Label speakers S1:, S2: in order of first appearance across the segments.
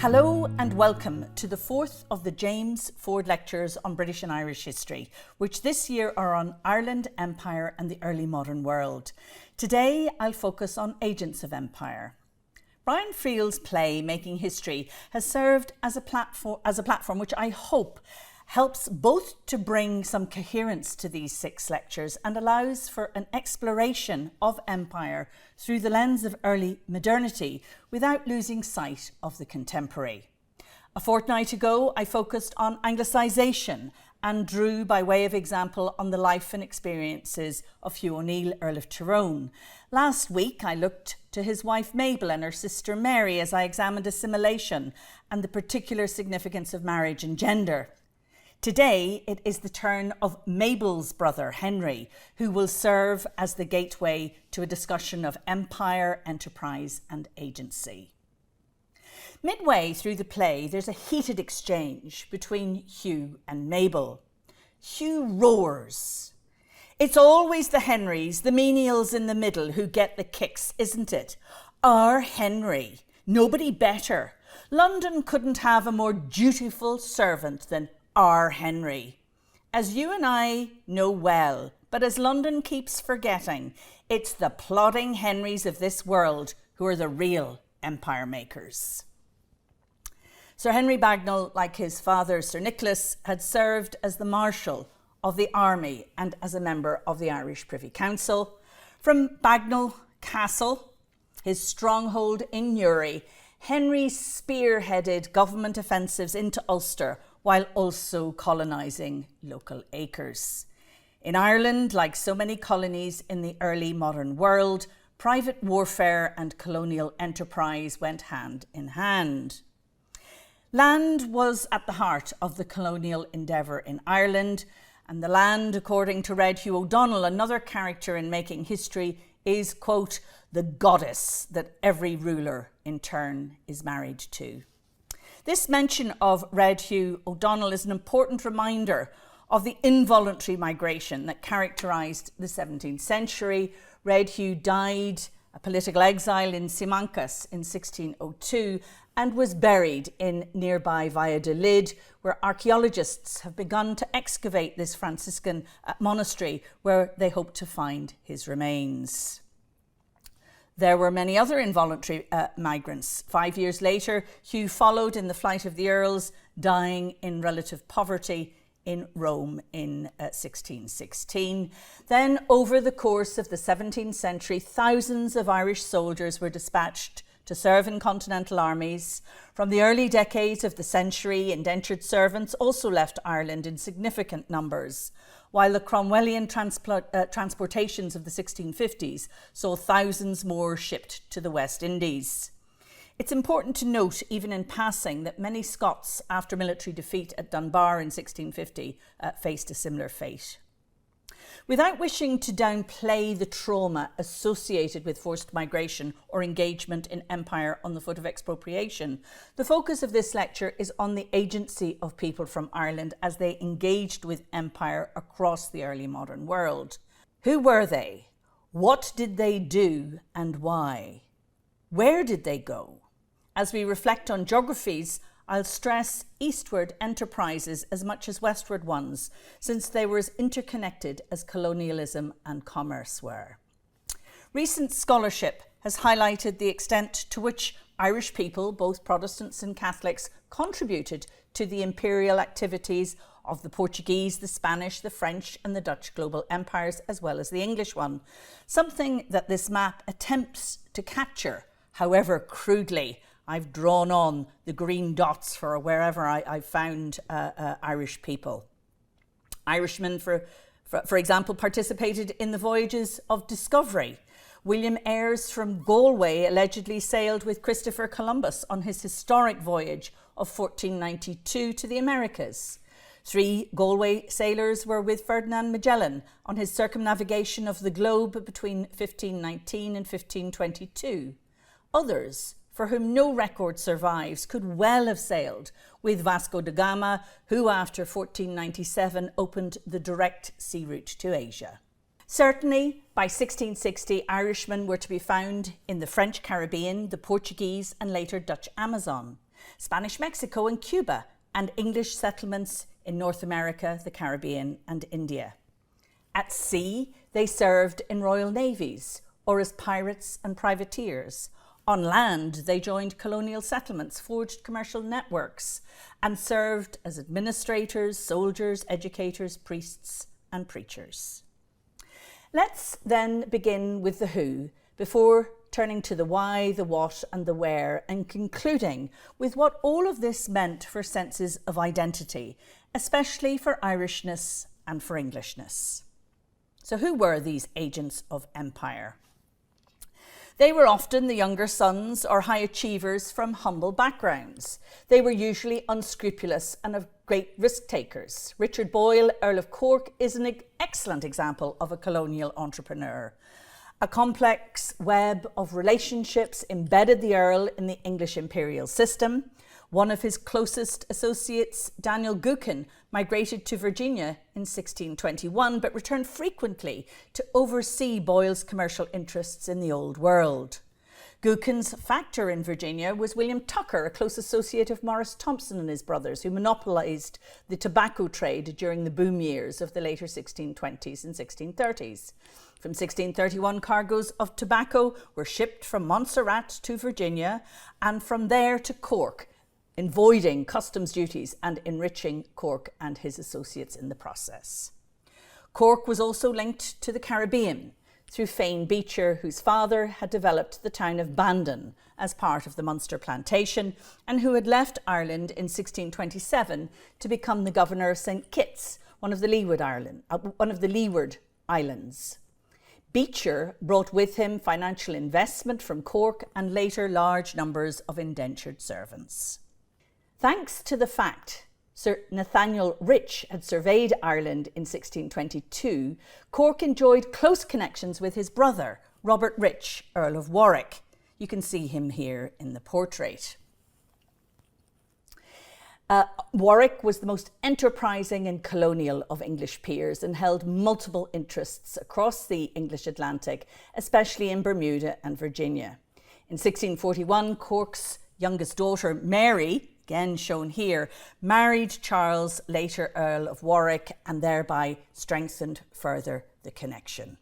S1: Hello and welcome to the fourth of the James Ford Lectures on British and Irish History, which this year are on Ireland, Empire and the Early Modern World. Today I'll focus on agents of empire. Brian Friel's play, Making History, has served as a platform which I hope helps both to bring some coherence to these 6 lectures and allows for an exploration of empire through the lens of early modernity without losing sight of the contemporary. A fortnight ago, I focused on Anglicisation and drew, by way of example, on the life and experiences of Hugh O'Neill, Earl of Tyrone. Last week, I looked to his wife Mabel and her sister Mary as I examined assimilation and the particular significance of marriage and gender. Today, it is the turn of Mabel's brother, Henry, who will serve as the gateway to a discussion of empire, enterprise and agency. Midway through the play, there's a heated exchange between Hugh and Mabel. Hugh roars. It's always the Henrys, the menials in the middle, who get the kicks, isn't it? Our Henry, nobody better. London couldn't have a more dutiful servant than our Henry. As you and I know well, but as London keeps forgetting, it's the plodding Henrys of this world who are the real empire makers. Sir Henry Bagnall, like his father Sir Nicholas, had served as the Marshal of the Army and as a member of the Irish Privy Council. From Bagnall Castle, his stronghold in Newry, Henry spearheaded government offensives into Ulster while also colonising local acres. In Ireland, like so many colonies in the early modern world, private warfare and colonial enterprise went hand in hand. Land was at the heart of the colonial endeavour in Ireland, and the land, according to Red Hugh O'Donnell, another character in Making History, is, quote, the goddess that every ruler in turn is married to. This mention of Red Hugh O'Donnell is an important reminder of the involuntary migration that characterised the 17th century. Red Hugh died a political exile in Simancas in 1602 and was buried in nearby Valladolid, where archaeologists have begun to excavate this Franciscan monastery where they hope to find his remains. There were many other involuntary migrants. 5 years later, Hugh followed in the flight of the Earls, dying in relative poverty in Rome in 1616. Then, over the course of the 17th century, thousands of Irish soldiers were dispatched to serve in Continental armies. From the early decades of the century, indentured servants also left Ireland in significant numbers, while the Cromwellian transportations of the 1650s saw thousands more shipped to the West Indies. It's important to note, even in passing, that many Scots, after military defeat at Dunbar in 1650, faced a similar fate. Without wishing to downplay the trauma associated with forced migration or engagement in empire on the foot of expropriation, the focus of this lecture is on the agency of people from Ireland as they engaged with empire across the early modern world. Who were they? What did they do and why? Where did they go? As we reflect on geographies, I'll stress eastward enterprises as much as westward ones, since they were as interconnected as colonialism and commerce were. Recent scholarship has highlighted the extent to which Irish people, both Protestants and Catholics, contributed to the imperial activities of the Portuguese, the Spanish, the French and the Dutch global empires, as well as the English one, something that this map attempts to capture, however crudely. I've drawn on the green dots for wherever I found Irish people. Irishmen, for example, participated in the voyages of discovery. William Ayres from Galway allegedly sailed with Christopher Columbus on his historic voyage of 1492 to the Americas. 3 Galway sailors were with Ferdinand Magellan on his circumnavigation of the globe between 1519 and 1522. Others, for whom no record survives, could well have sailed with Vasco da Gama, who after 1497 opened the direct sea route to Asia. Certainly, by 1660, Irishmen were to be found in the French Caribbean, the Portuguese and later Dutch Amazon. Spanish Mexico and Cuba, and English settlements in North America, the Caribbean, and India. At sea, they served in royal navies or as pirates and privateers. On land, they joined colonial settlements, forged commercial networks, and served as administrators, soldiers, educators, priests, and preachers. Let's then begin with the who, before turning to the why, the what, and the where, and concluding with what all of this meant for senses of identity, especially for Irishness and for Englishness. So who were these agents of empire? They were often the younger sons or high achievers from humble backgrounds. They were usually unscrupulous and of great risk takers. Richard Boyle, Earl of Cork, is an excellent example of a colonial entrepreneur. A complex web of relationships embedded the Earl in the English imperial system. One of his closest associates, Daniel Gookin, migrated to Virginia in 1621, but returned frequently to oversee Boyle's commercial interests in the Old World. Gookin's factor in Virginia was William Tucker, a close associate of Maurice Thompson and his brothers, who monopolised the tobacco trade during the boom years of the later 1620s and 1630s. From 1631, cargoes of tobacco were shipped from Montserrat to Virginia and from there to Cork, avoiding customs duties and enriching Cork and his associates in the process. Cork was also linked to the Caribbean through Fane Beecher, whose father had developed the town of Bandon as part of the Munster plantation and who had left Ireland in 1627 to become the governor of St. Kitts, one of the Leeward Islands. Beecher brought with him financial investment from Cork and later large numbers of indentured servants. Thanks to the fact Sir Nathaniel Rich had surveyed Ireland in 1622, Cork enjoyed close connections with his brother, Robert Rich, Earl of Warwick. You can see him here in the portrait. Warwick was the most enterprising and colonial of English peers and held multiple interests across the English Atlantic, especially in Bermuda and Virginia. In 1641, Cork's youngest daughter, Mary, again shown here, married Charles, later Earl of Warwick, and thereby strengthened further the connection.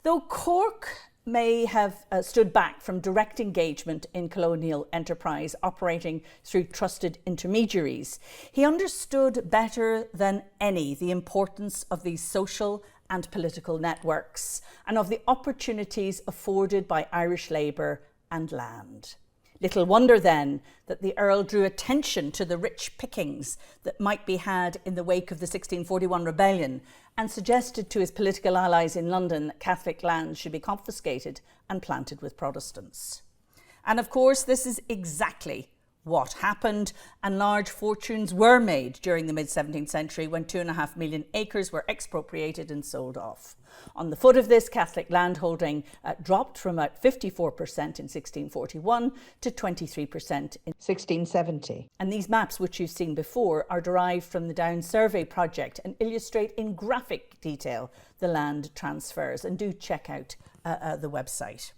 S1: Though Cork may have stood back from direct engagement in colonial enterprise operating through trusted intermediaries, he understood better than any the importance of these social and political networks and of the opportunities afforded by Irish labour and land. Little wonder then that the Earl drew attention to the rich pickings that might be had in the wake of the 1641 rebellion and suggested to his political allies in London that Catholic lands should be confiscated and planted with Protestants. And of course, this is exactly what happened, and large fortunes were made during the mid-17th century when 2.5 million acres were expropriated and sold off. On the foot of this, Catholic landholding dropped from about 54% in 1641 to 23% in 1670. And these maps, which you've seen before, are derived from the Down Survey project and illustrate in graphic detail the land transfers. And do check out the website.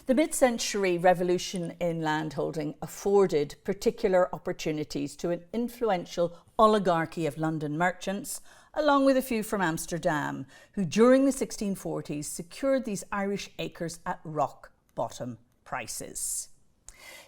S1: The mid-century revolution in landholding afforded particular opportunities to an influential oligarchy of London merchants, along with a few from Amsterdam, who during the 1640s secured these Irish acres at rock-bottom prices.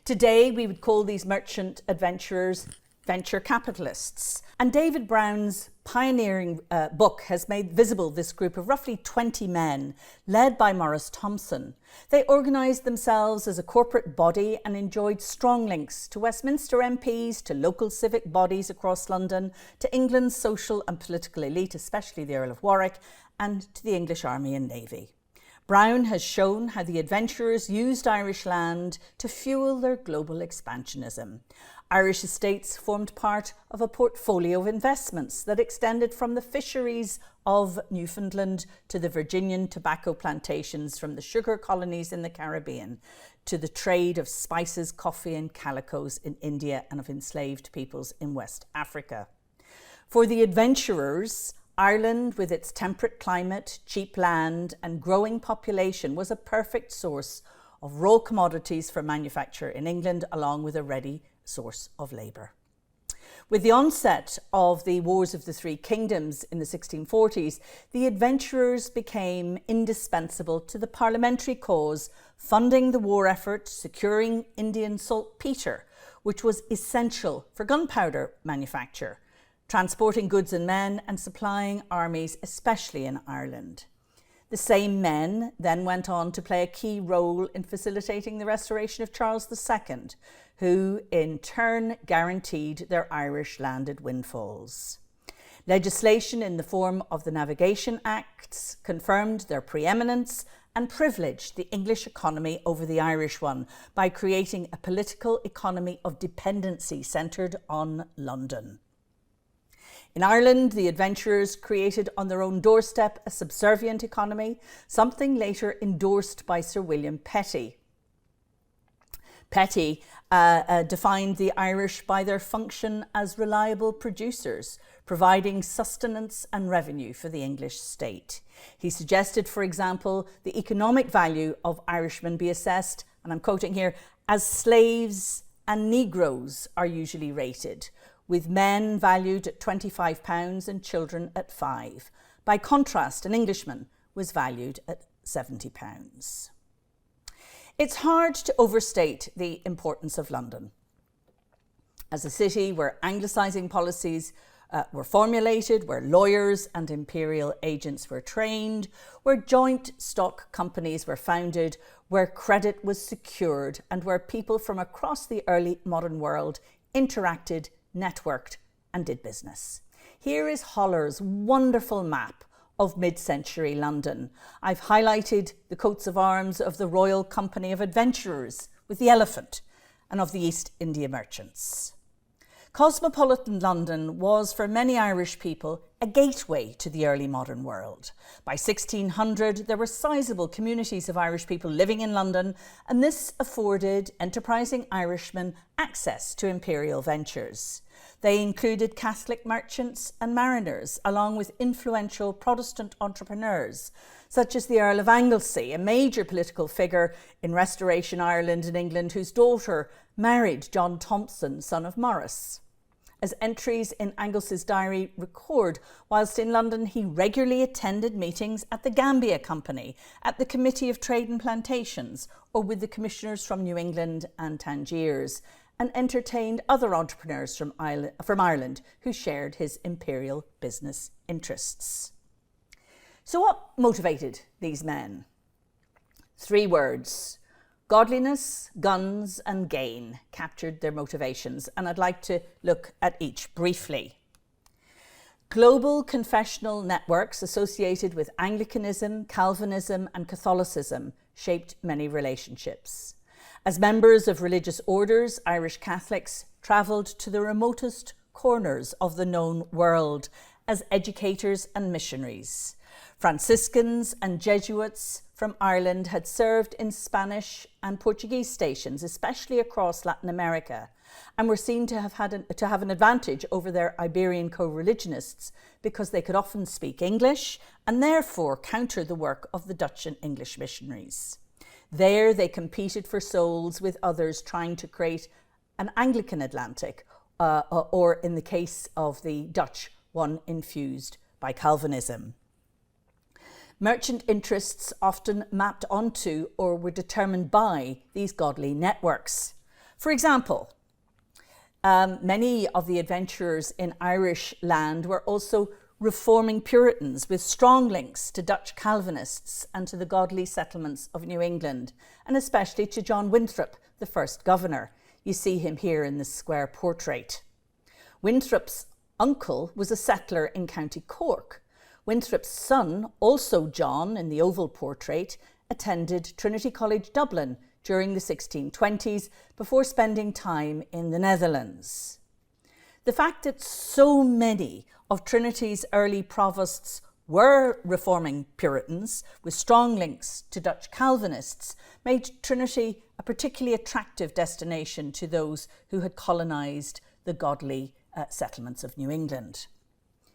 S1: Today, we would call these merchant adventurers venture capitalists. And David Brown's pioneering book has made visible this group of roughly 20 men, led by Maurice Thompson. They organised themselves as a corporate body and enjoyed strong links to Westminster MPs, to local civic bodies across London, to England's social and political elite, especially the Earl of Warwick, and to the English Army and Navy. Brown has shown how the adventurers used Irish land to fuel their global expansionism. Irish estates formed part of a portfolio of investments that extended from the fisheries of Newfoundland to the Virginian tobacco plantations, from the sugar colonies in the Caribbean to the trade of spices, coffee and calicos in India and of enslaved peoples in West Africa. For the adventurers, Ireland, with its temperate climate, cheap land and growing population, was a perfect source of raw commodities for manufacture in England, along with a ready source of labour. With the onset of the Wars of the Three Kingdoms in the 1640s, the adventurers became indispensable to the parliamentary cause, funding the war effort, securing Indian saltpetre, which was essential for gunpowder manufacture, transporting goods and men, and supplying armies, especially in Ireland. The same men then went on to play a key role in facilitating the restoration of Charles II, who in turn guaranteed their Irish landed windfalls. Legislation in the form of the Navigation Acts confirmed their preeminence and privileged the English economy over the Irish one by creating a political economy of dependency centred on London. In Ireland, the adventurers created on their own doorstep a subservient economy, something later endorsed by Sir William Petty. Petty defined the Irish by their function as reliable producers, providing sustenance and revenue for the English state. He suggested, for example, the economic value of Irishmen be assessed, and I'm quoting here, as slaves and Negroes are usually rated, with men valued at £25 and children at £5. By contrast, an Englishman was valued at £70. It's hard to overstate the importance of London as a city where anglicising policies were formulated, where lawyers and imperial agents were trained, where joint stock companies were founded, where credit was secured, and where people from across the early modern world interacted, networked and did business. Here is Holler's wonderful map of mid-century London. I've highlighted the coats of arms of the Royal Company of Adventurers with the elephant and of the East India merchants. Cosmopolitan London was, for many Irish people, a gateway to the early modern world. By 1600, there were sizable communities of Irish people living in London, and this afforded enterprising Irishmen access to imperial ventures. They included Catholic merchants and mariners, along with influential Protestant entrepreneurs, such as the Earl of Anglesey, a major political figure in Restoration Ireland and England, whose daughter married John Thompson, son of Morris. As entries in Anglesey's diary record, whilst in London he regularly attended meetings at the Gambia Company, at the Committee of Trade and Plantations, or with the commissioners from New England and Tangiers, and entertained other entrepreneurs from Ireland who shared his imperial business interests. So what motivated these men? 3 words: godliness, guns and gain captured their motivations, and I'd like to look at each briefly. Global confessional networks associated with Anglicanism, Calvinism and Catholicism shaped many relationships. As members of religious orders, Irish Catholics travelled to the remotest corners of the known world as educators and missionaries. Franciscans and Jesuits from Ireland had served in Spanish and Portuguese stations, especially across Latin America, and were seen to have an advantage over their Iberian co-religionists because they could often speak English and therefore counter the work of the Dutch and English missionaries. There they competed for souls with others trying to create an Anglican Atlantic, or in the case of the Dutch, one infused by Calvinism. Merchant interests often mapped onto or were determined by these godly networks. For example, many of the adventurers in Irish land were also reforming Puritans with strong links to Dutch Calvinists and to the godly settlements of New England, and especially to John Winthrop, the first governor. You see him here in this square portrait. Winthrop's uncle was a settler in County Cork. Winthrop's son, also John in the oval portrait, attended Trinity College Dublin during the 1620s before spending time in the Netherlands. The fact that so many of Trinity's early provosts were reforming Puritans with strong links to Dutch Calvinists made Trinity a particularly attractive destination to those who had colonised the godly settlements of New England.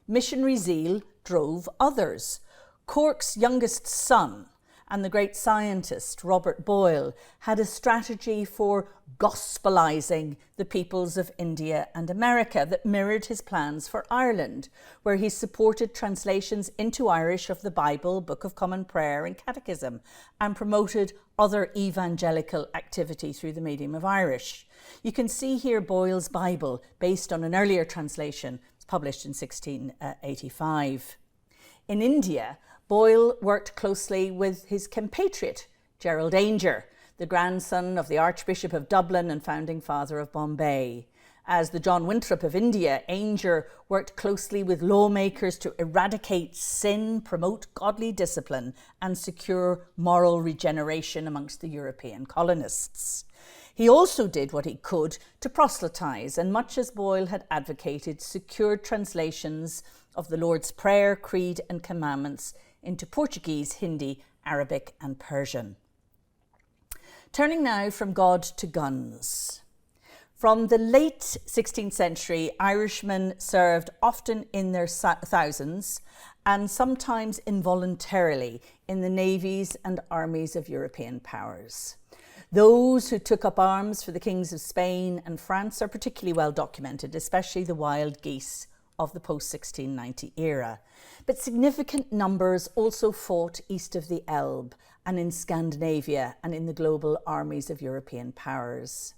S1: Missionary zeal drove others. Cork's youngest son and the great scientist Robert Boyle had a strategy for gospelizing the peoples of India and America that mirrored his plans for Ireland, where he supported translations into Irish of the Bible, Book of Common Prayer and Catechism, and promoted other evangelical activity through the medium of Irish. You can see here Boyle's Bible, based on an earlier translation, published in 1685. In India, Boyle worked closely with his compatriot, Gerald Aungier, the grandson of the Archbishop of Dublin and founding father of Bombay. As the John Winthrop of India, Aungier worked closely with lawmakers to eradicate sin, promote godly discipline, and secure moral regeneration amongst the European colonists. He also did what he could to proselytize, and much as Boyle had advocated, secured translations of the Lord's Prayer, Creed and Commandments into Portuguese, Hindi, Arabic and Persian. Turning now from God to guns. From the late 16th century, Irishmen served often in their thousands and sometimes involuntarily in the navies and armies of European powers. Those who took up arms for the kings of Spain and France are particularly well documented, especially the wild geese of the post-1690 era. But significant numbers also fought east of the Elbe and in Scandinavia and in the global armies of European powers.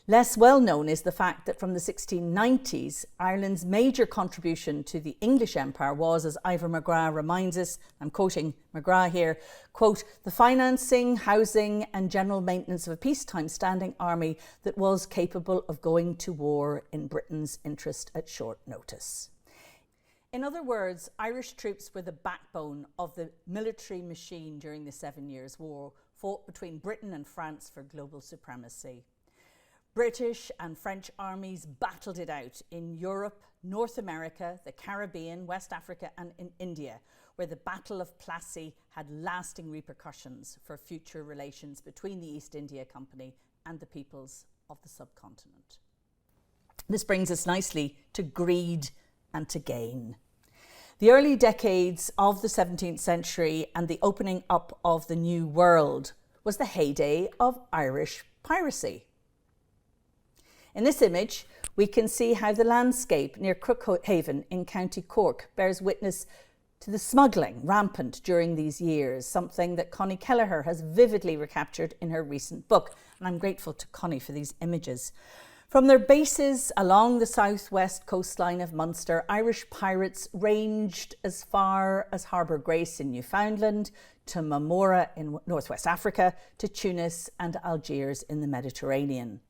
S1: Less well known is the fact that from the 1690s, Ireland's major contribution to the English Empire was, as Ivor McGrath reminds us, I'm quoting McGrath here, quote, the financing, housing and general maintenance of a peacetime standing army that was capable of going to war in Britain's interest at short notice. In other words, Irish troops were the backbone of the military machine during the 7 Years' War, fought between Britain and France for global supremacy. British and French armies battled it out in Europe, North America, the Caribbean, West Africa and in India, where the Battle of Plassey had lasting repercussions for future relations between the East India Company and the peoples of the subcontinent. This brings us nicely to greed and to gain. The early decades of the 17th century and the opening up of the New World was the heyday of Irish piracy. In this image, we can see how the landscape near Crookhaven in County Cork bears witness to the smuggling rampant during these years, something that Connie Kelleher has vividly recaptured in her recent book, and I'm grateful to Connie for these images. From their bases along the southwest coastline of Munster, Irish pirates ranged as far as Harbour Grace in Newfoundland, to Marmora in northwest Africa, to Tunis and Algiers in the Mediterranean.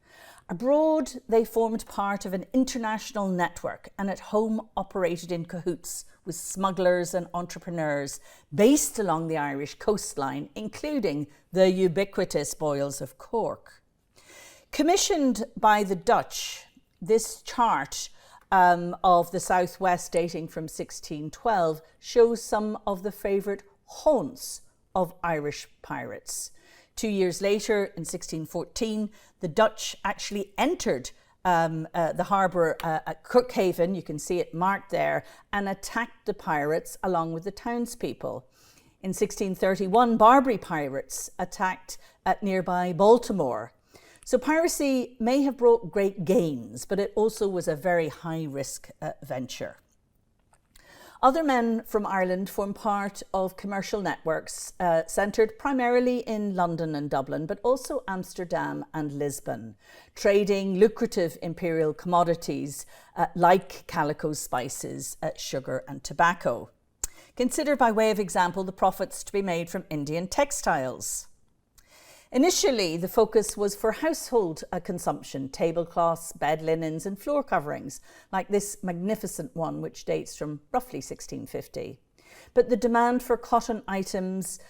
S1: Abroad, they formed part of an international network and at home operated in cahoots with smugglers and entrepreneurs based along the Irish coastline, including the ubiquitous Boyles of Cork. Commissioned by the Dutch, this chart of the southwest dating from 1612 shows some of the favourite haunts of Irish pirates. 2 years later, in 1614, the Dutch actually entered the harbour at Crookhaven, you can see it marked there, and attacked the pirates along with the townspeople. In 1631, Barbary pirates attacked at nearby Baltimore. So piracy may have brought great gains, but it also was a very high-risk venture. Other men from Ireland form part of commercial networks centred primarily in London and Dublin, but also Amsterdam and Lisbon, trading lucrative imperial commodities like calico spices, sugar and tobacco. Consider by way of example the profits to be made from Indian textiles. Initially, the focus was for household consumption, tablecloths, bed linens and floor coverings, like this magnificent one which dates from roughly 1650. But the demand for cotton items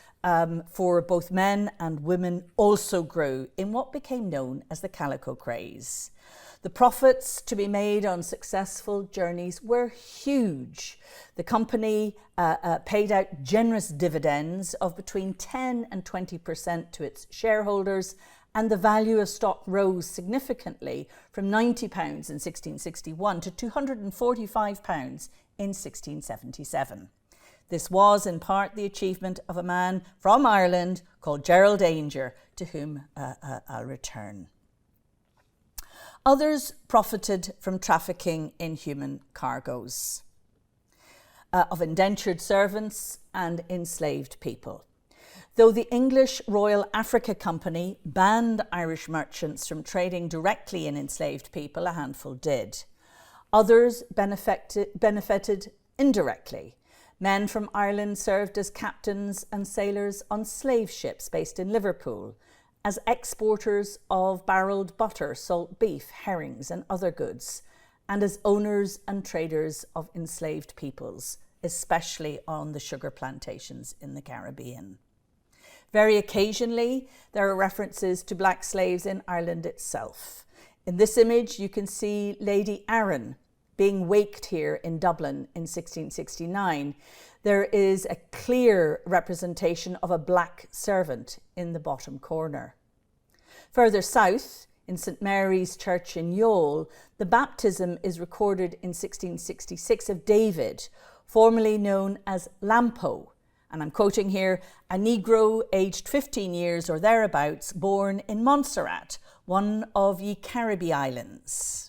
S1: for both men and women also grew in what became known as the calico craze. The profits to be made on successful journeys were huge. The company paid out generous dividends of between 10 and 20% to its shareholders, and the value of stock rose significantly from £90 in 1661 to £245 in 1677. This was in part the achievement of a man from Ireland called Gerald Aungier, to whom I'll return. Others profited from trafficking in human cargoes of indentured servants and enslaved people. Though the English Royal Africa Company banned Irish merchants from trading directly in enslaved people, a handful did. Others benefited indirectly. Men from Ireland served as captains and sailors on slave ships based in Liverpool, as exporters of barrelled butter, salt beef, herrings and other goods, and as owners and traders of enslaved peoples, especially on the sugar plantations in the Caribbean. Very occasionally, there are references to black slaves in Ireland itself. In this image, you can see Lady Arran being waked here in Dublin in 1669. There is a clear representation of a black servant in the bottom corner. Further south, in St Mary's Church in Youghal, the baptism is recorded in 1666 of David, formerly known as Lampo, and I'm quoting here, a Negro aged 15 years or thereabouts, born in Montserrat, one of ye Caribbee Islands.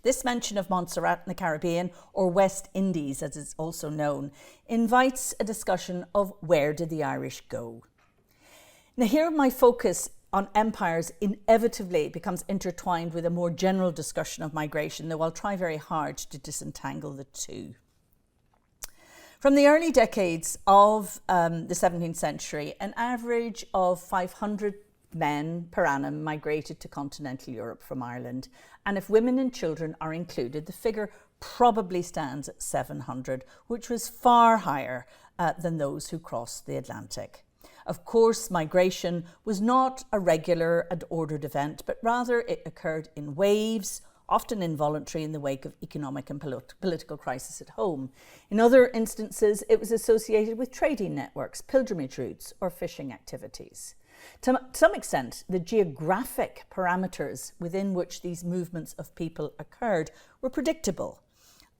S1: This mention of Montserrat in the Caribbean, or West Indies as it's also known, invites a discussion of where did the Irish go. Now here my focus on empires inevitably becomes intertwined with a more general discussion of migration, though I'll try very hard to disentangle the two. From the early decades of the 17th century, an average of 500 men per annum migrated to continental Europe from Ireland, and if women and children are included, the figure probably stands at 700, which was far higher than those who crossed the Atlantic. Of course, migration was not a regular and ordered event, but rather it occurred in waves, often involuntary in the wake of economic and political crisis at home. In other instances, it was associated with trading networks, pilgrimage routes, or fishing activities. To some extent, the geographic parameters within which these movements of people occurred were predictable.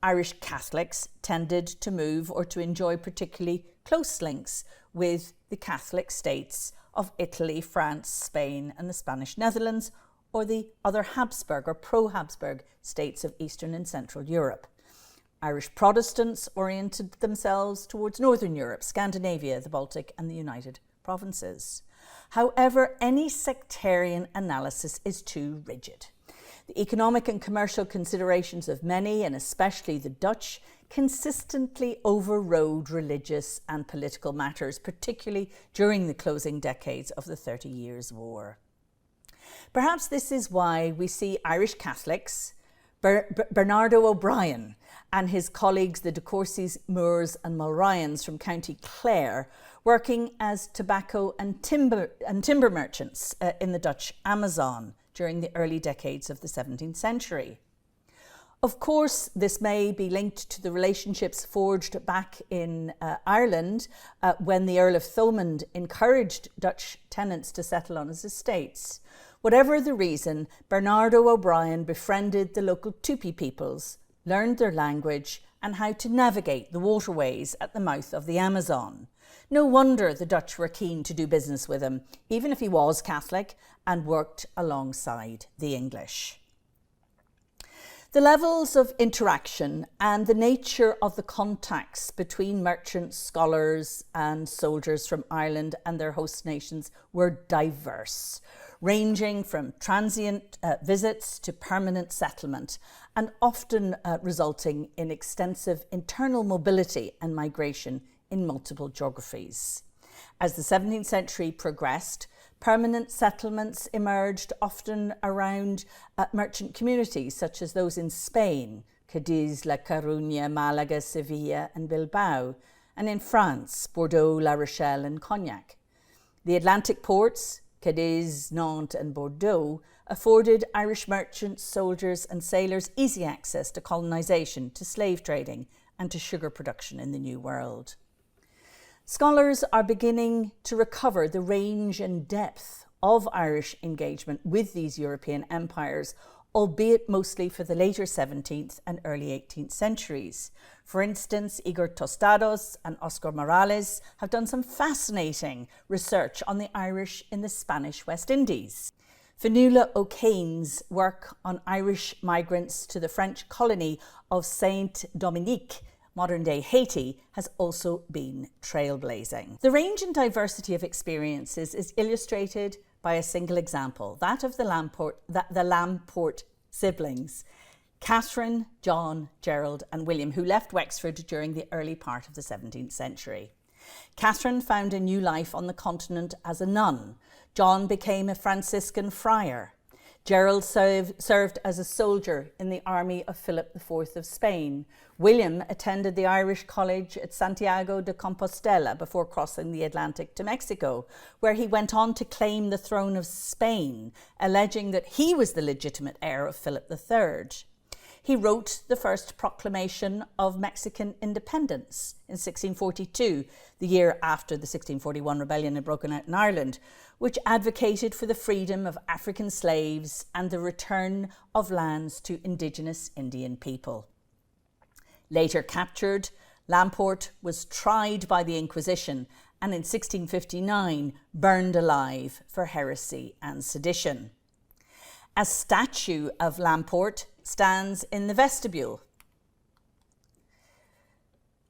S1: Irish Catholics tended to move or to enjoy particularly close links with the Catholic states of Italy, France, Spain, and the Spanish Netherlands, or the other Habsburg or pro-Habsburg states of Eastern and Central Europe. Irish Protestants oriented themselves towards Northern Europe, Scandinavia, the Baltic, and the United Provinces. However, any sectarian analysis is too rigid. The economic and commercial considerations of many, and especially the Dutch, consistently overrode religious and political matters, particularly during the closing decades of the 30 Years' War. Perhaps this is why we see Irish Catholics, Bernardo O'Brien and his colleagues, the de Courcys, Moores and Mulryans from County Clare, working as tobacco and timber merchants in the Dutch Amazon during the early decades of the 17th century. Of course, this may be linked to the relationships forged back in Ireland when the Earl of Thomond encouraged Dutch tenants to settle on his estates. Whatever the reason, Bernardo O'Brien befriended the local Tupi peoples, learned their language and how to navigate the waterways at the mouth of the Amazon. No wonder the Dutch were keen to do business with him, even if he was Catholic and worked alongside the English. The levels of interaction and the nature of the contacts between merchants, scholars and soldiers from Ireland and their host nations were diverse, ranging from transient visits to permanent settlement, and often resulting in extensive internal mobility and migration in multiple geographies. As the 17th century progressed, permanent settlements emerged often around merchant communities such as those in Spain, Cadiz, La Coruña, Malaga, Sevilla and Bilbao, and in France, Bordeaux, La Rochelle and Cognac. The Atlantic ports, Cadiz, Nantes and Bordeaux, afforded Irish merchants, soldiers and sailors easy access to colonisation, to slave trading and to sugar production in the New World. Scholars are beginning to recover the range and depth of Irish engagement with these European empires, albeit mostly for the later 17th and early 18th centuries. For instance, Igor Tostados and Oscar Morales have done some fascinating research on the Irish in the Spanish West Indies. Fionnuala O'Kane's work on Irish migrants to the French colony of Saint-Dominique, modern-day Haiti, has also been trailblazing. The range and diversity of experiences is illustrated by a single example, that of the Lamport siblings, Catherine, John, Gerald and William, who left Wexford during the early part of the 17th century. Catherine found a new life on the continent as a nun. John became a Franciscan friar. Gerald served as a soldier in the army of Philip IV of Spain. William attended the Irish College at Santiago de Compostela before crossing the Atlantic to Mexico, where he went on to claim the throne of Spain, alleging that he was the legitimate heir of Philip III. He wrote the first proclamation of Mexican independence in 1642, the year after the 1641 rebellion had broken out in Ireland, which advocated for the freedom of African slaves and the return of lands to indigenous Indian people. Later captured, Lamport was tried by the Inquisition and in 1659 burned alive for heresy and sedition. A statue of Lamport stands in the vestibule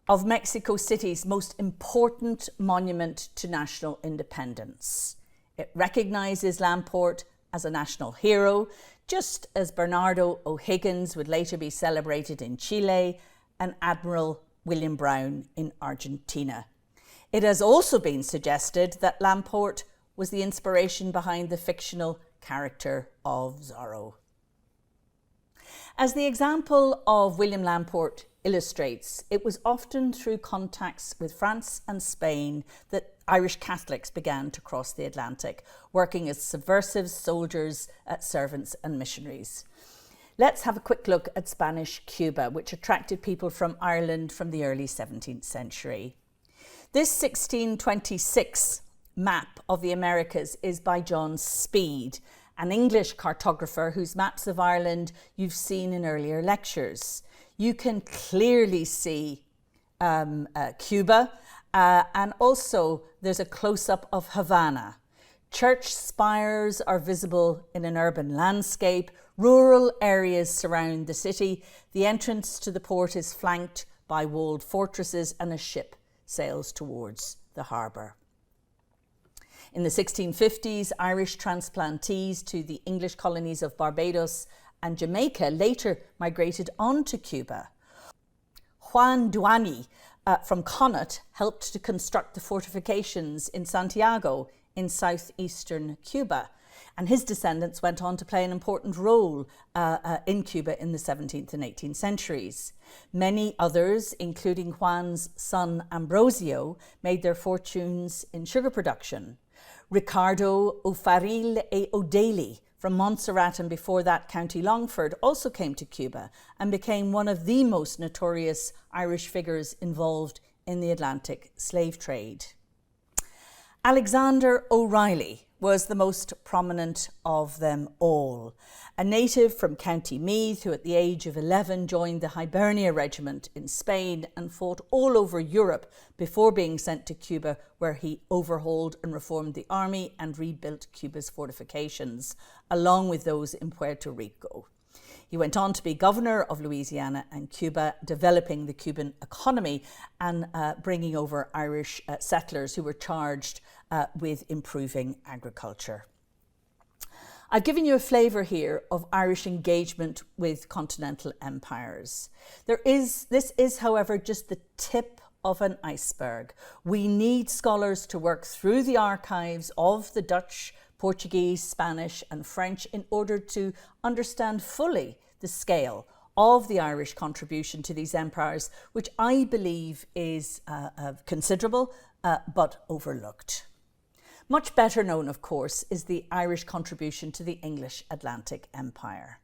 S1: of Mexico City's most important monument to national independence. It recognises Lamport as a national hero, just as Bernardo O'Higgins would later be celebrated in Chile and Admiral William Brown in Argentina. It has also been suggested that Lamport was the inspiration behind the fictional character of Zorro. As the example of William Lamport illustrates, it was often through contacts with France and Spain that Irish Catholics began to cross the Atlantic, working as subversive soldiers, servants and missionaries. Let's have a quick look at Spanish Cuba, which attracted people from Ireland from the early 17th century. This 1626 map of the Americas is by John Speed, an English cartographer whose maps of Ireland you've seen in earlier lectures. You can clearly see Cuba, and also there's a close-up of Havana. Church spires are visible in an urban landscape. Rural areas surround the city. The entrance to the port is flanked by walled fortresses and a ship sails towards the harbour. In the 1650s, Irish transplantees to the English colonies of Barbados and Jamaica later migrated onto Cuba. Juan Duany from Connaught helped to construct the fortifications in Santiago in southeastern Cuba, and his descendants went on to play an important role in Cuba in the 17th and 18th centuries. Many others, including Juan's son Ambrosio, made their fortunes in sugar production. Ricardo O'Farrill e O'Daly from Montserrat and before that County Longford also came to Cuba and became one of the most notorious Irish figures involved in the Atlantic slave trade. Alexander O'Reilly was the most prominent of them all. A native from County Meath who at the age of 11 joined the Hibernia Regiment in Spain and fought all over Europe before being sent to Cuba, where he overhauled and reformed the army and rebuilt Cuba's fortifications, along with those in Puerto Rico. He went on to be governor of Louisiana and Cuba, developing the Cuban economy and bringing over Irish settlers who were charged with improving agriculture. I've given you a flavour here of Irish engagement with continental empires. This is, however, just the tip of an iceberg. We need scholars to work through the archives of the Dutch, Portuguese, Spanish and French in order to understand fully the scale of the Irish contribution to these empires, which I believe is considerable but overlooked. Much better known, of course, is the Irish contribution to the English Atlantic Empire.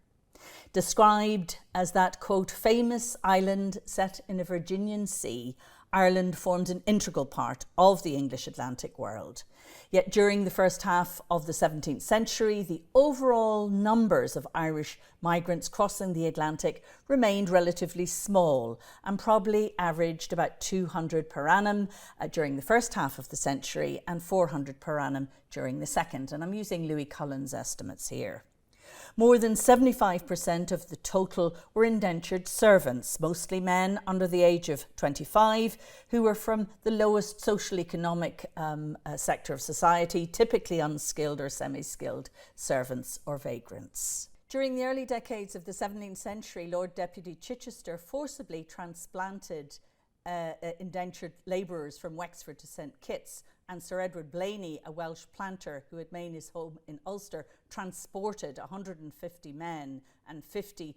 S1: Described as that, quote, famous island set in a Virginian sea, Ireland formed an integral part of the English Atlantic world. Yet during the first half of the 17th century, the overall numbers of Irish migrants crossing the Atlantic remained relatively small and probably averaged about 200 per annum during the first half of the century and 400 per annum during the second. And I'm using Louis Cullen's estimates here. More than 75% of the total were indentured servants, mostly men under the age of 25, who were from the lowest socio-economic sector of society, typically unskilled or semi-skilled servants or vagrants. During the early decades of the 17th century, Lord Deputy Chichester forcibly transplanted indentured labourers from Wexford to St Kitts, and Sir Edward Blaney, a Welsh planter who had made his home in Ulster, transported 150 men and 50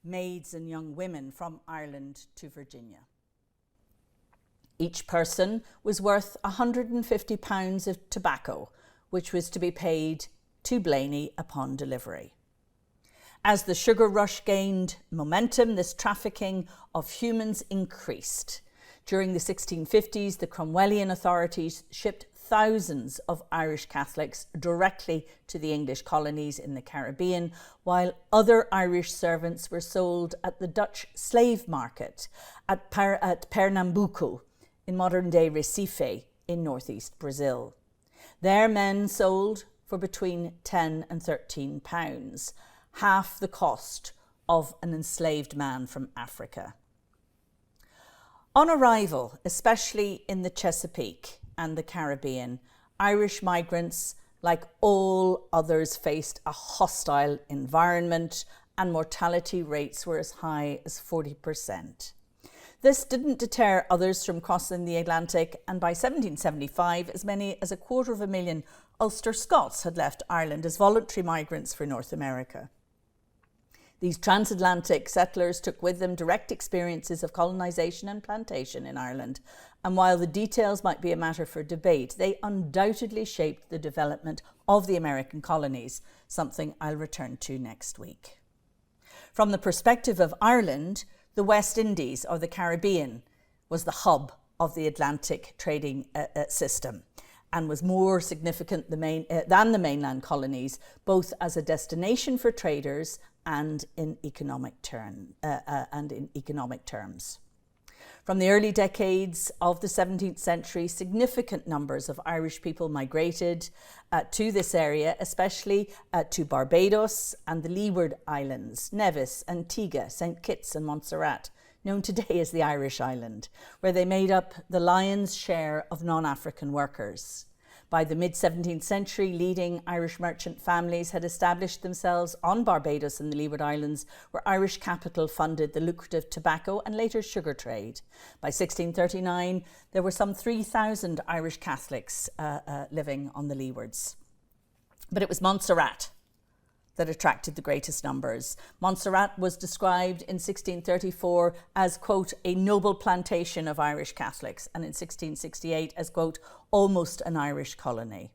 S1: maids and young women from Ireland to Virginia. Each person was worth £150 of tobacco, which was to be paid to Blaney upon delivery. As the sugar rush gained momentum, this trafficking of humans increased. During the 1650s, the Cromwellian authorities shipped thousands of Irish Catholics directly to the English colonies in the Caribbean, while other Irish servants were sold at the Dutch slave market at Pernambuco, in modern-day Recife, in northeast Brazil. There, men sold for between £10 and £13, half the cost of an enslaved man from Africa. On arrival, especially in the Chesapeake and the Caribbean, Irish migrants, like all others, faced a hostile environment, and mortality rates were as high as 40%. This didn't deter others from crossing the Atlantic, and by 1775, as many as 250,000 Ulster Scots had left Ireland as voluntary migrants for North America. These transatlantic settlers took with them direct experiences of colonisation and plantation in Ireland, and while the details might be a matter for debate, they undoubtedly shaped the development of the American colonies, something I'll return to next week. From the perspective of Ireland, the West Indies, or the Caribbean, was the hub of the Atlantic trading system, and was more significant than the mainland colonies, both as a destination for traders and in economic terms. From the early decades of the 17th century, significant numbers of Irish people migrated to this area, especially to Barbados and the Leeward Islands, Nevis, Antigua, St Kitts and Montserrat, known today as the Irish Island, where they made up the lion's share of non-African workers. By the mid-17th century, leading Irish merchant families had established themselves on Barbados and the Leeward Islands, where Irish capital funded the lucrative tobacco and later sugar trade. By 1639, there were some 3,000 Irish Catholics living on the Leewards. But it was Montserrat that attracted the greatest numbers. Montserrat was described in 1634 as, quote, a noble plantation of Irish Catholics, and in 1668 as, quote, almost an Irish colony.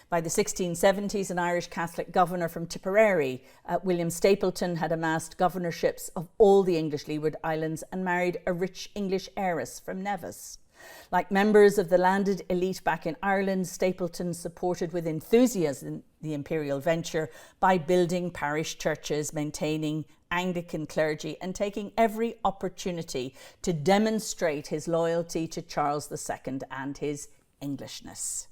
S1: By the 1670s, an Irish Catholic governor from Tipperary, William Stapleton, had amassed governorships of all the English Leeward Islands and married a rich English heiress from Nevis. Like members of the landed elite back in Ireland, Stapleton supported with enthusiasm the imperial venture by building parish churches, maintaining Anglican clergy, and taking every opportunity to demonstrate his loyalty to Charles II and his Englishness.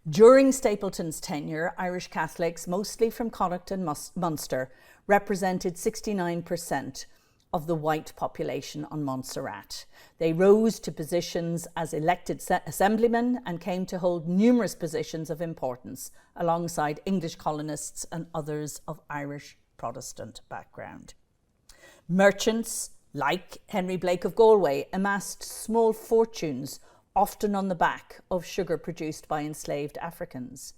S1: During Stapleton's tenure, Irish Catholics, mostly from Connacht and Munster, represented 69% of the white population on Montserrat. They rose to positions as elected assemblymen and came to hold numerous positions of importance alongside English colonists and others of Irish Protestant background. Merchants, like Henry Blake of Galway, amassed small fortunes, often on the back of sugar produced by enslaved Africans.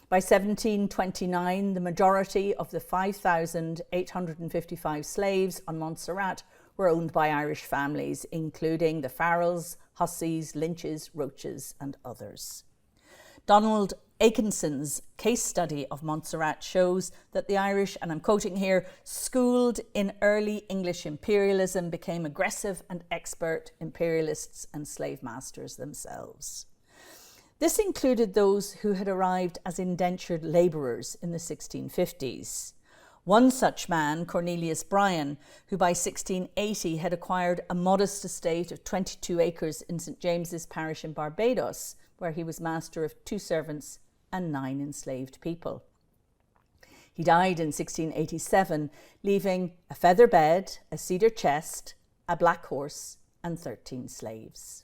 S1: By 1729, the majority of the 5,855 slaves on Montserrat were owned by Irish families, including the Farrells, Hussies, Lynches, Roaches, and others. Donald Atkinson's case study of Montserrat shows that the Irish, and I'm quoting here, schooled in early English imperialism, became aggressive and expert imperialists and slave masters themselves. This included those who had arrived as indentured labourers in the 1650s. One such man, Cornelius Bryan, who by 1680 had acquired a modest estate of 22 acres in St James's parish in Barbados, where he was master of 2 servants and 9 enslaved people. He died in 1687, leaving a feather bed, a cedar chest, a black horse, and 13 slaves.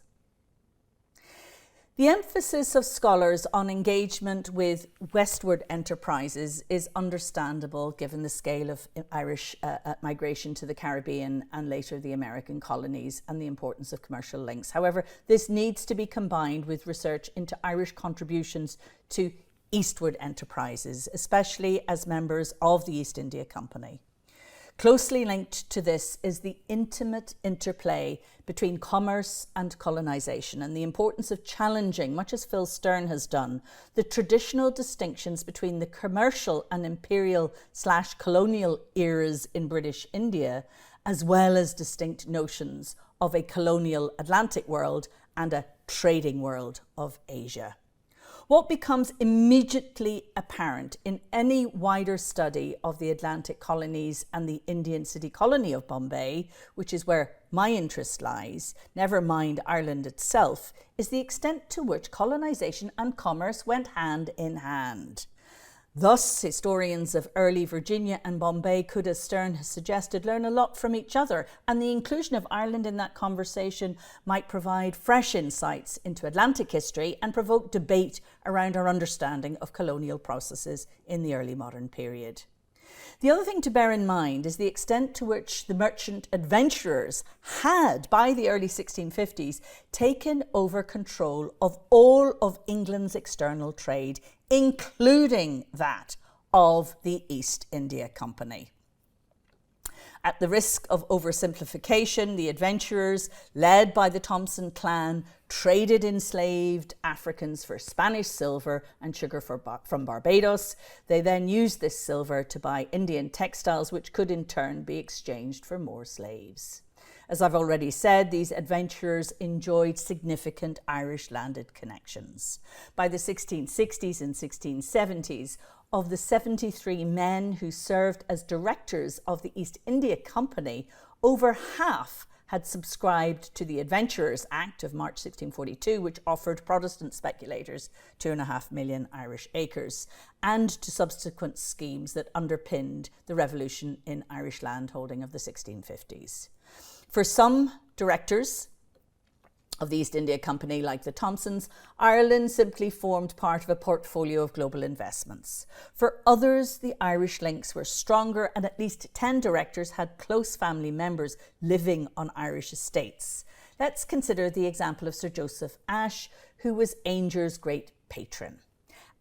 S1: The emphasis of scholars on engagement with westward enterprises is understandable given the scale of Irish migration to the Caribbean and later the American colonies and the importance of commercial links. However, this needs to be combined with research into Irish contributions to eastward enterprises, especially as members of the East India Company. Closely linked to this is the intimate interplay between commerce and colonisation and the importance of challenging, much as Phil Stern has done, the traditional distinctions between the commercial and imperial/colonial eras in British India, as well as distinct notions of a colonial Atlantic world and a trading world of Asia. What becomes immediately apparent in any wider study of the Atlantic colonies and the Indian city colony of Bombay, which is where my interest lies, never mind Ireland itself, is the extent to which colonisation and commerce went hand in hand. Thus, historians of early Virginia and Bombay could, as Stern has suggested, learn a lot from each other, and the inclusion of Ireland in that conversation might provide fresh insights into Atlantic history and provoke debate around our understanding of colonial processes in the early modern period. The other thing to bear in mind is the extent to which the merchant adventurers had, by the early 1650s, taken over control of all of England's external trade, including that of the East India Company. At the risk of oversimplification, the adventurers, led by the Thompson clan, traded enslaved Africans for Spanish silver and sugar from Barbados. They then used this silver to buy Indian textiles, which could in turn be exchanged for more slaves. As I've already said, these adventurers enjoyed significant Irish landed connections. By the 1660s and 1670s, of the 73 men who served as directors of the East India Company, over half had subscribed to the Adventurers Act of March 1642, which offered Protestant speculators 2.5 million Irish acres, and to subsequent schemes that underpinned the revolution in Irish landholding of the 1650s. For some directors of the East India Company, like the Thompsons, Ireland simply formed part of a portfolio of global investments. For others, the Irish links were stronger, and at least 10 directors had close family members living on Irish estates. Let's consider the example of Sir Joseph Ashe, who was Aungier's great patron.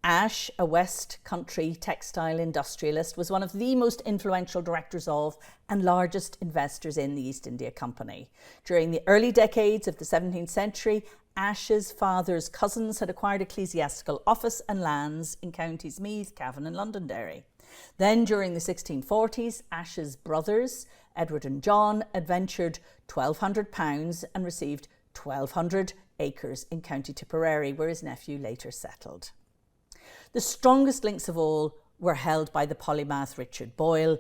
S1: Ashe, a West Country textile industrialist, was one of the most influential directors of and largest investors in the East India Company. During the early decades of the 17th century, Ashe's father's cousins had acquired ecclesiastical office and lands in counties Meath, Cavan and Londonderry. Then, during the 1640s, Ashe's brothers, Edward and John, adventured £1,200 and received 1,200 acres in County Tipperary, where his nephew later settled. The strongest links of all were held by the polymath Richard Boyle,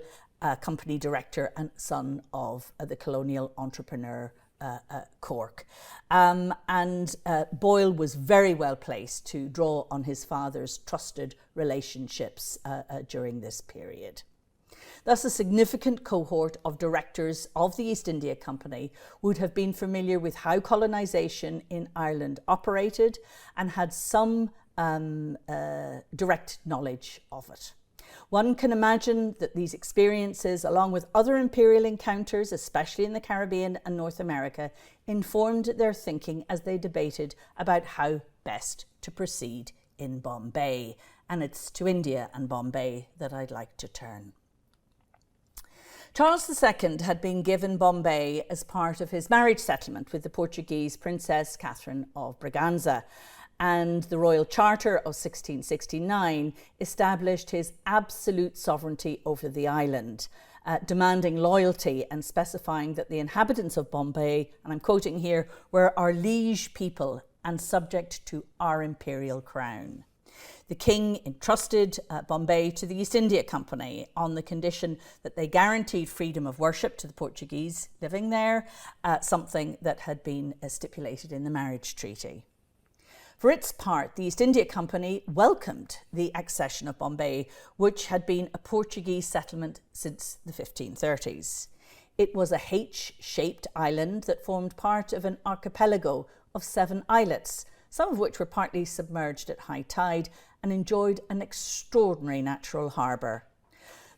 S1: company director and son of the colonial entrepreneur Cork. Boyle was very well placed to draw on his father's trusted relationships during this period. Thus, a significant cohort of directors of the East India Company would have been familiar with how colonisation in Ireland operated and had some direct knowledge of it. One can imagine that these experiences, along with other imperial encounters, especially in the Caribbean and North America, informed their thinking as they debated about how best to proceed in Bombay. And it's to India and Bombay that I'd like to turn. Charles II had been given Bombay as part of his marriage settlement with the Portuguese Princess Catherine of Braganza. and the Royal Charter of 1669 established his absolute sovereignty over the island, demanding loyalty and specifying that the inhabitants of Bombay, and I'm quoting here, were our liege people and subject to our imperial crown. The king entrusted Bombay to the East India Company on the condition that they guaranteed freedom of worship to the Portuguese living there, something that had been stipulated in the marriage treaty. For its part, the East India Company welcomed the accession of Bombay, which had been a Portuguese settlement since the 1530s. It was a H-shaped island that formed part of an archipelago of 7 islets, some of which were partly submerged at high tide and enjoyed an extraordinary natural harbour.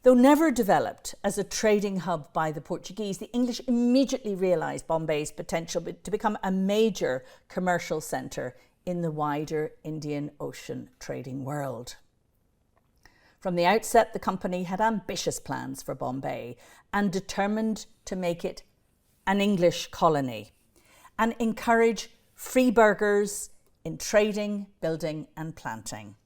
S1: Though never developed as a trading hub by the Portuguese, the English immediately realised Bombay's potential to become a major commercial centre in the wider Indian Ocean trading world. From the outset, the company had ambitious plans for Bombay and determined to make it an English colony and encourage free burghers in trading, building and planting.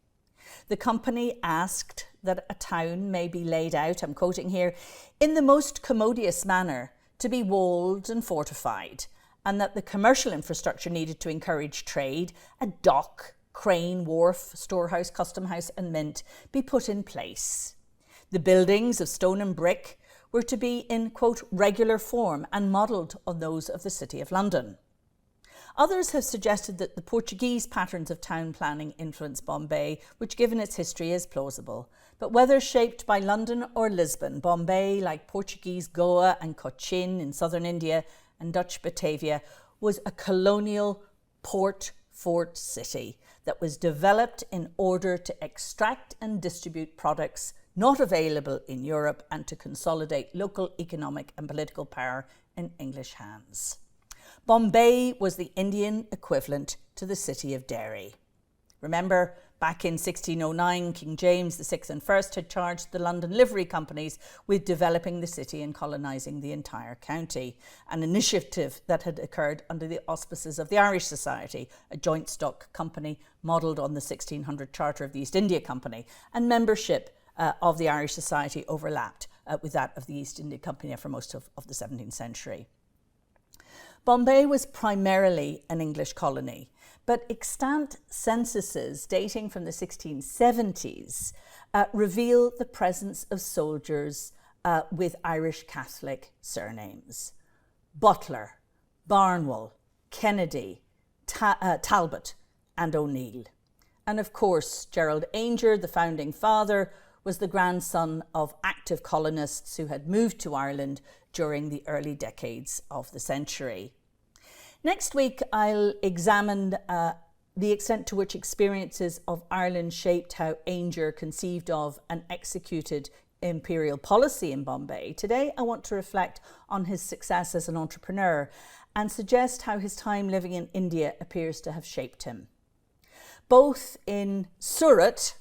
S1: The company asked that a town may be laid out, I'm quoting here, in the most commodious manner, to be walled and fortified, and that the commercial infrastructure needed to encourage trade, a dock, crane, wharf, storehouse, custom house and mint be put in place. The buildings of stone and brick were to be in, quote, regular form and modelled on those of the City of London. Others have suggested that the Portuguese patterns of town planning influenced Bombay, which given its history is plausible. But whether shaped by London or Lisbon, Bombay, like Portuguese Goa and Cochin in southern India and Dutch Batavia, was a colonial port fort city that was developed in order to extract and distribute products not available in Europe and to consolidate local economic and political power in English hands. Bombay was the Indian equivalent to the city of Derry. Remember, back in 1609, King James VI and I had charged the London livery companies with developing the city and colonising the entire county, an initiative that had occurred under the auspices of the Irish Society, a joint stock company modelled on the 1600 Charter of the East India Company, and membership of the Irish Society overlapped with that of the East India Company for most of the 17th century. Bombay was primarily an English colony, but extant censuses dating from the 1670s reveal the presence of soldiers with Irish Catholic surnames. Butler, Barnwell, Kennedy, Talbot and O'Neill. And of course, Gerald Aungier, the founding father, was the grandson of active colonists who had moved to Ireland during the early decades of the century. Next week, I'll examine the extent to which experiences of Ireland shaped how Aungier conceived of and executed imperial policy in Bombay. Today, I want to reflect on his success as an entrepreneur and suggest how his time living in India appears to have shaped him. Both in Surat,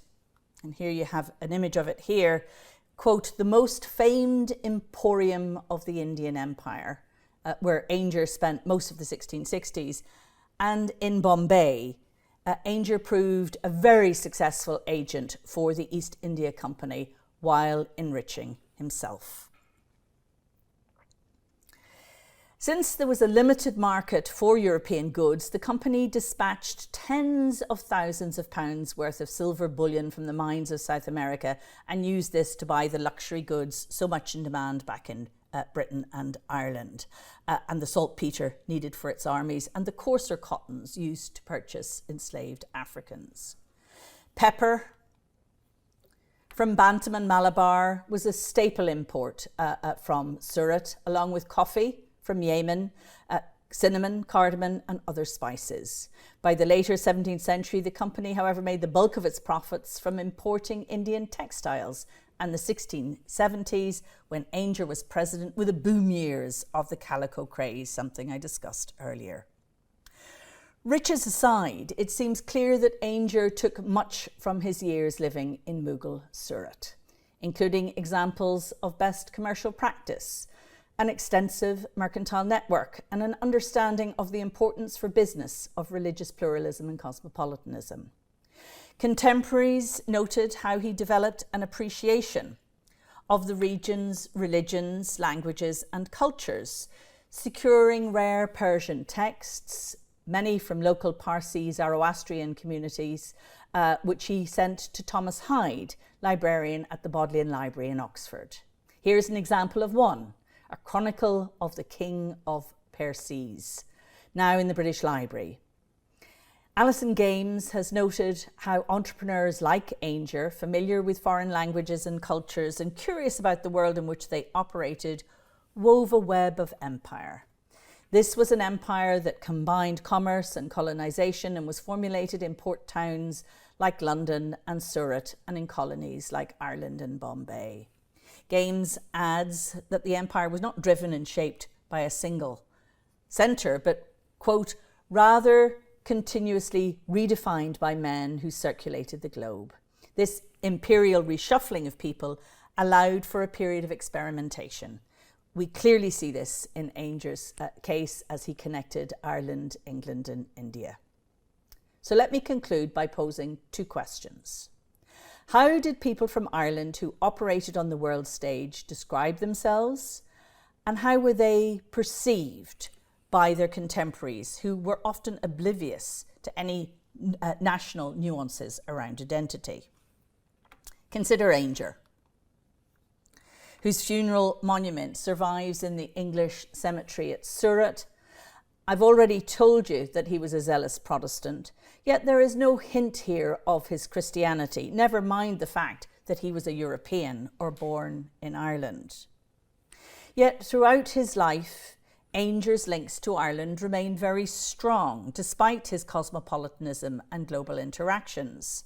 S1: and here you have an image of it here, quote, the most famed emporium of the Indian Empire, where Aungier spent most of the 1660s, and in Bombay, Aungier proved a very successful agent for the East India Company while enriching himself. Since there was a limited market for European goods, the company dispatched tens of thousands of pounds worth of silver bullion from the mines of South America and used this to buy the luxury goods so much in demand back in Britain and Ireland, and the saltpetre needed for its armies and the coarser cottons used to purchase enslaved Africans. Pepper from Bantam and Malabar was a staple import from Surat, along with coffee from Yemen, cinnamon, cardamom and other spices. By the later 17th century, the company, however, made the bulk of its profits from importing Indian textiles, and the 1670s, when Aungier was president, were the boom years of the calico craze, something I discussed earlier. Riches aside, it seems clear that Aungier took much from his years living in Mughal Surat, including examples of best commercial practice, an extensive mercantile network, and an understanding of the importance for business of religious pluralism and cosmopolitanism. Contemporaries noted how he developed an appreciation of the region's religions, languages, and cultures, securing rare Persian texts, many from local Parsi Zoroastrian communities, which he sent to Thomas Hyde, librarian at the Bodleian Library in Oxford. Here's an example of one, a chronicle of the King of Perses, now in the British Library. Alison Games has noted how entrepreneurs like Aungier, familiar with foreign languages and cultures and curious about the world in which they operated, wove a web of empire. This was an empire that combined commerce and colonisation and was formulated in port towns like London and Surat and in colonies like Ireland and Bombay. Games adds that the empire was not driven and shaped by a single centre, but, quote, rather continuously redefined by men who circulated the globe. This imperial reshuffling of people allowed for a period of experimentation. We clearly see this in Aungier's case as he connected Ireland, England, and India. So let me conclude by posing two questions. How did people from Ireland who operated on the world stage describe themselves? And how were they perceived by their contemporaries, who were often oblivious to any national nuances around identity? Consider Aungier, whose funeral monument survives in the English cemetery at Surat. I've already told you that he was a zealous Protestant, yet there is no hint here of his Christianity, never mind the fact that he was a European or born in Ireland. Yet throughout his life, Aungier's links to Ireland remained very strong, despite his cosmopolitanism and global interactions.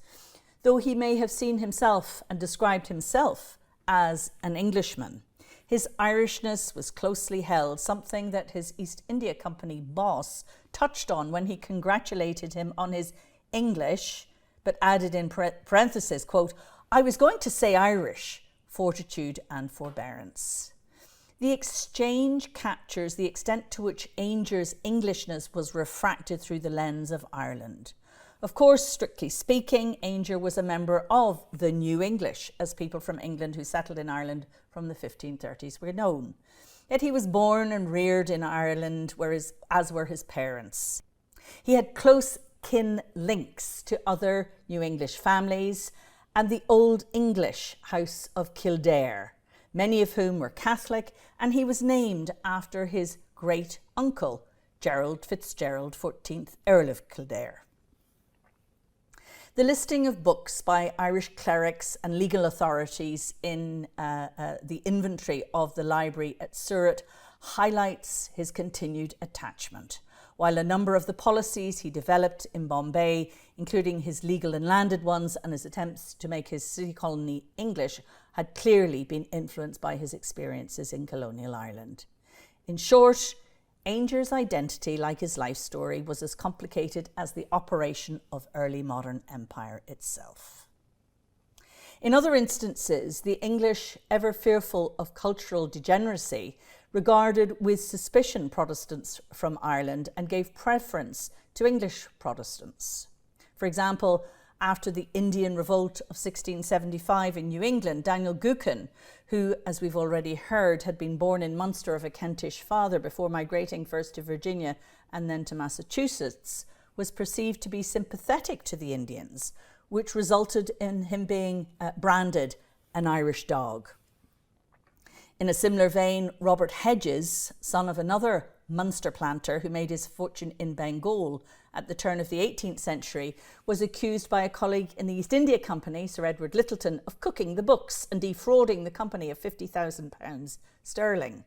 S1: Though he may have seen himself and described himself as an Englishman, his Irishness was closely held, something that his East India Company boss touched on when he congratulated him on his English, but added in parentheses, quote, I was going to say Irish, fortitude and forbearance. The exchange captures the extent to which Aungier's Englishness was refracted through the lens of Ireland. Of course, strictly speaking, Aungier was a member of the New English, as people from England who settled in Ireland from the 1530s were known. Yet he was born and reared in Ireland, as were his parents. He had close kin links to other New English families and the Old English House of Kildare, many of whom were Catholic, and he was named after his great uncle, Gerald Fitzgerald, 14th Earl of Kildare. The listing of books by Irish clerics and legal authorities in the inventory of the library at Surat highlights his continued attachment, while a number of the policies he developed in Bombay, including his legal and landed ones and his attempts to make his city colony English, had clearly been influenced by his experiences in colonial Ireland. In short, Aungier's identity, like his life story, was as complicated as the operation of early modern empire itself. In other instances, the English, ever fearful of cultural degeneracy, regarded with suspicion Protestants from Ireland and gave preference to English Protestants. For example, after the Indian Revolt of 1675 in New England, Daniel Gookin, who, as we've already heard, had been born in Munster of a Kentish father before migrating first to Virginia and then to Massachusetts, was perceived to be sympathetic to the Indians, which resulted in him being branded an Irish dog. In a similar vein, Robert Hedges, son of another Munster planter who made his fortune in Bengal at the turn of the 18th century, was accused by a colleague in the East India Company, Sir Edward Littleton, of cooking the books and defrauding the company of £50,000 sterling.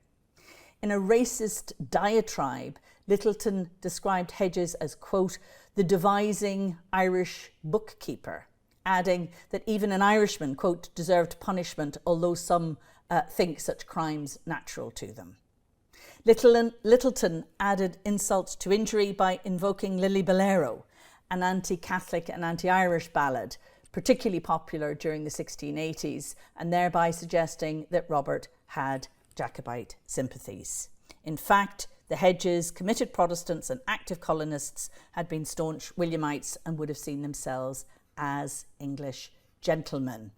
S1: In a racist diatribe, Littleton described Hedges as, quote, the devising Irish bookkeeper, adding that even an Irishman, quote, deserved punishment, although some think such crimes natural to them. Littleton added insult to injury by invoking Lillibalero, an anti-Catholic and anti-Irish ballad, particularly popular during the 1680s, and thereby suggesting that Robert had Jacobite sympathies. In fact, the Hedges, committed Protestants and active colonists, had been staunch Williamites and would have seen themselves as English gentlemen.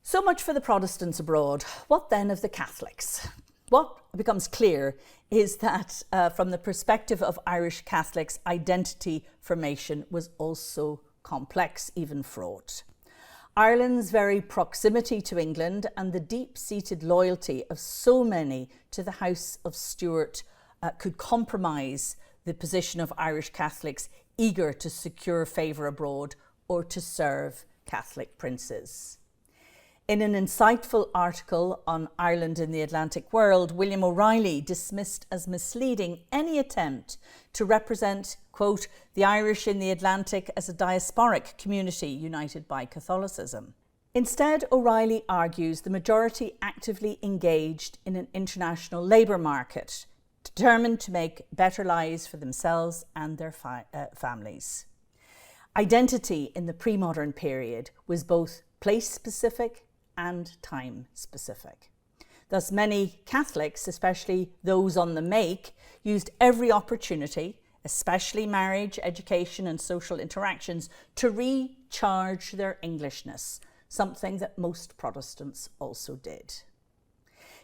S1: So much for the Protestants abroad. What then of the Catholics? What becomes clear is that from the perspective of Irish Catholics, identity formation was also complex, even fraught. Ireland's very proximity to England and the deep-seated loyalty of so many to the House of Stuart could compromise the position of Irish Catholics eager to secure favour abroad or to serve Catholic princes. In an insightful article on Ireland in the Atlantic World, William O'Reilly dismissed as misleading any attempt to represent, quote, the Irish in the Atlantic as a diasporic community united by Catholicism. Instead, O'Reilly argues the majority actively engaged in an international labour market, determined to make better lives for themselves and their families. Identity in the pre-modern period was both place-specific and time-specific. Thus, many Catholics, especially those on the make, used every opportunity, especially marriage, education and social interactions, to recharge their Englishness, something that most Protestants also did.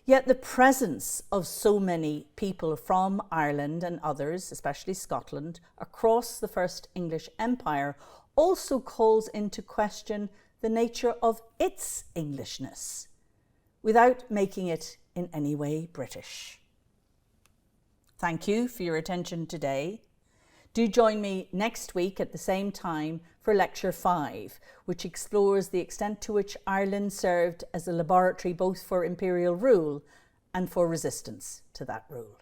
S1: Yet the presence of so many people from Ireland and others, especially Scotland, across the First English Empire also calls into question the nature of its Englishness, without making it in any way British. Thank you for your attention today. Do join me next week at the same time for Lecture 5, which explores the extent to which Ireland served as a laboratory both for imperial rule and for resistance to that rule.